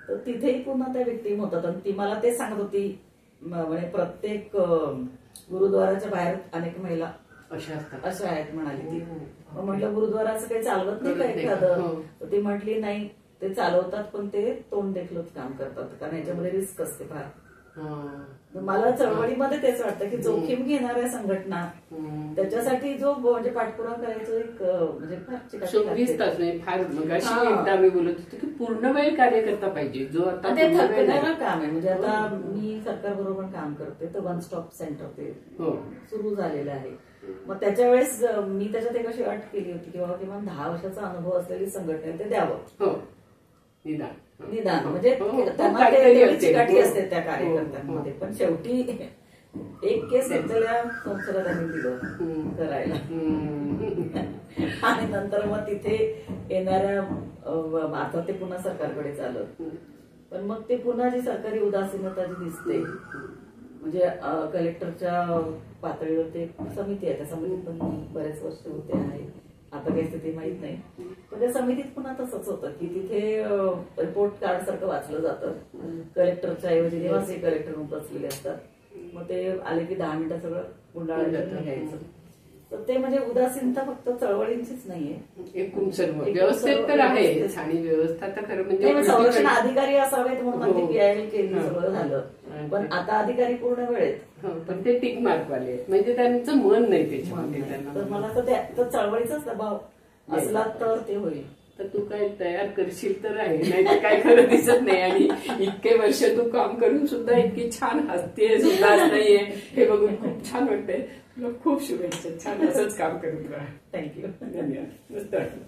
तर तिथेही पुन्हा त्या व्यक्ती होतात. आणि ती मला ते सांगत होती, म्हणजे प्रत्येक गुरुद्वाराच्या बाहेर अनेक महिला अशा असतात. अशा आहेत म्हणाली ती. हम्म. मग म्हटलं गुरुद्वाराचं काही चालवत नाही का करत नाही. एखादं? हो. तर ती म्हटली नाही, ते चालवतात पण ते तोंड देखलंच काम करतात, कारण याच्यामध्ये रिस्क असते फार. हा. तर मला चळवळीमध्ये तेच वाटतं की जोखीम घेणाऱ्या संघटना, हम्म. त्याच्यासाठी जो म्हणजे पाठपुरावा करायचं एक म्हणजे फार चिकाटी 24 लागते. तास नाही फार. मगाशी हा. एकदा आम्ही बोलत होतो की पूर्ण वेळ कार्यकर्ता पाहिजे जो आता आणि ते पूर्ण वेळ थकणारं नाही. काम आहे. म्हणजे आता हो. मी सरकारबरोबर काम करते, तर वन स्टॉप सेंटर ते हो. सुरू झालेलं आहे. मग त्याच्या वेळेस मी त्याच्यात एक अशी अट केली होती की बाबा किमान 10 वर्षाचा अनुभव असलेली संघटना ते द्यावं. हो. निदान. निदान म्हणजे हो, हो. त्यांना काहीतरी तेवढी असते. चिकाटी हो. असते त्या हो, कार्यकर्त्यांमध्ये. हो. पण शेवटी एक केस इथल्या संस्थेला त्यांनी दिलं हम्म. करायला. हम्म. आणि नंतर मग तिथे येणाऱ्या आता ते पुन्हा सरकारकडे चालत. पण मग ते पुन्हा जी सरकारी उदासीनता जी दिसते, म्हणजे कलेक्टरच्या पातळीवर ते समिती आहे, त्या समितीत पण मी बरेच वर्ष होते आहे. आता काही स्थिती माहित नाही. पण त्या समितीत पुन्हा तसंच होतं की तिथे रिपोर्ट कार्ड सारखं वाचलं जातं. कलेक्टरच्या ऐवजी निवासी कलेक्टर म्हणून बसलेले असतात. मग ते आले की 10 मिनिटं सगळं गुंडाळायचं निघायचं. तर ते म्हणजे उदासीनता फक्त चळवळींचीच नाहीये, एकूण सर्व व्यवस्थेत तर आहेच. आणि व्यवस्था तर खरं नाही, म्हणजे संरक्षण अधिकारी असावेत म्हणून हो. अगदी PIL केली, हा. सगळं झालं. पण आता अधिकारी पूर्ण वेळेत. हो, पण ते टिक मार्क वाले आहेत. म्हणजे त्यांचं मन नाही त्याच्यामध्ये. तर त्यांना मला तर चळवळीचाच दबाव असला तर ते होईल. तर तू काय तयार करशील तर आहे, नाही तर काय खरं दिसत नाही. आणि इतके वर्ष तू काम करून सुद्धा इतकी छान हसतेय, सुद्धा नाहीये, हे बघून खूप छान वाटतंय. तुला खूप शुभेच्छा. छान असंच काम करत राहा. थँक्यू. धन्यवाद. मस्त वाटलं.